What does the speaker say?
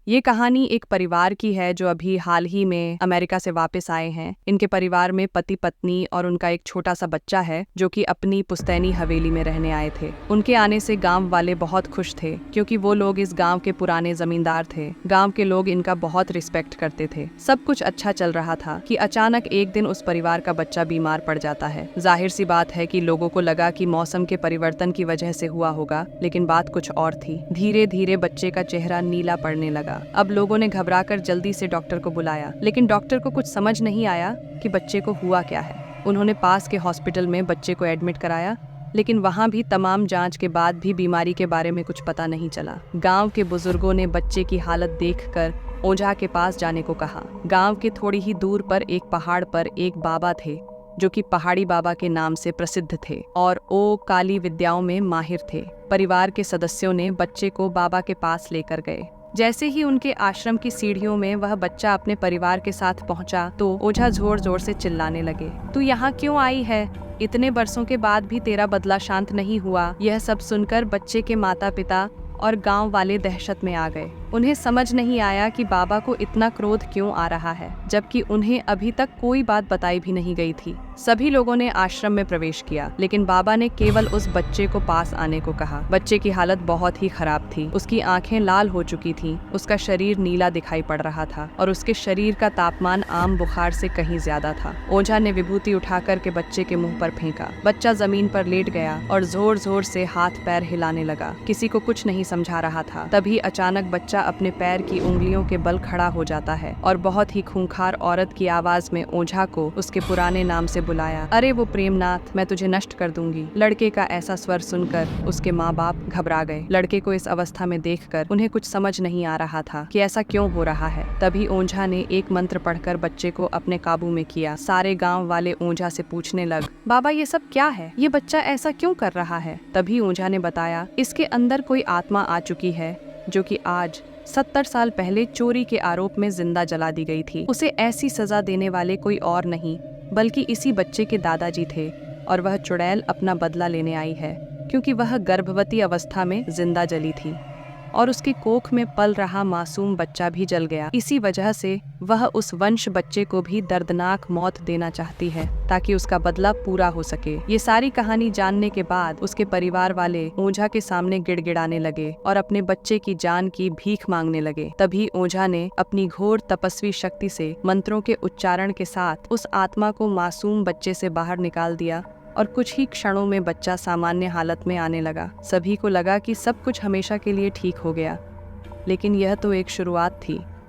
ये कहानी एक परिवार की है जो अभी हाल ही में अमेरिका से वापस आए हैं। इनके परिवार में पति पत्नी और उनका एक छोटा सा बच्चा है जो कि अपनी पुश्तैनी हवेली में रहने आए थे। उनके आने से गांव वाले बहुत खुश थे क्योंकि वो लोग इस गांव के पुराने जमींदार थे। गांव के लोग इनका बहुत रिस्पेक्ट करते थे। सब कुछ अच्छा चल रहा था कि अचानक एक दिन उस परिवार का बच्चा बीमार पड़ जाता है। जाहिर सी बात है कि लोगों को लगा कि मौसम के परिवर्तन की वजह से हुआ होगा, लेकिन बात कुछ और थी। धीरे धीरे बच्चे का चेहरा नीला पड़ने लगा। अब लोगों ने घबराकर जल्दी से डॉक्टर को बुलाया, लेकिन डॉक्टर को कुछ समझ नहीं आया कि बच्चे को हुआ क्या है। उन्होंने पास के हॉस्पिटल में बच्चे को एडमिट कराया, लेकिन वहां भी तमाम जांच के बाद भी बीमारी के बारे में कुछ पता नहीं चला। गांव के बुजुर्गों ने बच्चे की हालत देखकर ओझा के पास जाने को कहा। गांव के थोड़ी ही दूर पर एक पहाड़ पर एक बाबा थे जो कि पहाड़ी बाबा के नाम से प्रसिद्ध थे और वो काली विद्याओं में माहिर थे। परिवार के सदस्यों ने बच्चे को बाबा के पास लेकर गए। जैसे ही उनके आश्रम की सीढ़ियों में वह बच्चा अपने परिवार के साथ पहुंचा तो ओझा जोर जोर से चिल्लाने लगे, तू यहाँ क्यों आई है? इतने बरसों के बाद भी तेरा बदला शांत नहीं हुआ। यह सब सुनकर बच्चे के माता पिता और गांव वाले दहशत में आ गए। उन्हें समझ नहीं आया कि बाबा को इतना क्रोध क्यों आ रहा है, जबकि उन्हें अभी तक कोई बात बताई भी नहीं गई थी। सभी लोगों ने आश्रम में प्रवेश किया, लेकिन बाबा ने केवल उस बच्चे को पास आने को कहा। बच्चे की हालत बहुत ही खराब थी। उसकी आंखें लाल हो चुकी थीं, उसका शरीर नीला दिखाई पड़ रहा था और उसके शरीर का तापमान आम बुखार से कहीं ज्यादा था। ओझा ने विभूति उठाकर के बच्चे के मुंह पर फेंका। बच्चा जमीन पर लेट गया और जोर जोर से हाथ पैर हिलाने लगा। किसी को कुछ नहीं समझा रहा था। तभी अचानक बच्चा अपने पैर की उंगलियों के बल खड़ा हो जाता है और बहुत ही खूंखार औरत की आवाज में ओझा को उसके पुराने नाम से बुलाया। अरे वो प्रेमनाथ, मैं तुझे नष्ट कर दूंगी। लड़के का ऐसा स्वर सुनकर उसके माँ बाप घबरा गए। लड़के को इस अवस्था में देखकर उन्हें कुछ समझ नहीं आ रहा था कि ऐसा क्यों हो रहा है। तभी ओझा ने एक मंत्र पढ़कर बच्चे को अपने काबू में किया। सारे गाँव वाले ओझा से पूछने लग, बाबा ये सब क्या है? ये बच्चा ऐसा क्यों कर रहा है? तभी ओझा ने बताया, इसके अंदर कोई आत्मा आ चुकी है जो कि आज 70 साल पहले चोरी के आरोप में जिंदा जला दी गई थी। उसे ऐसी सजा देने वाले कोई और नहीं बल्कि इसी बच्चे के दादाजी थे और वह चुड़ैल अपना बदला लेने आई है क्योंकि वह गर्भवती अवस्था में जिंदा जली थी और उसकी कोख में पल रहा मासूम बच्चा भी जल गया। इसी वजह से वह उस वंश बच्चे को भी दर्दनाक मौत देना चाहती है ताकि उसका बदला पूरा हो सके। ये सारी कहानी जानने के बाद उसके परिवार वाले ओझा के सामने गिड़गिड़ाने लगे और अपने बच्चे की जान की भीख मांगने लगे। तभी ओझा ने अपनी घोर तपस्वी शक्ति से मंत्रों के उच्चारण के साथ उस आत्मा को मासूम बच्चे से बाहर निकाल दिया और कुछ ही क्षणों में बच्चा सामान्य हालत में आने लगा। सभी को लगा कि सब कुछ हमेशा के लिए ठीक हो गया, लेकिन यह तो एक शुरुआत थी।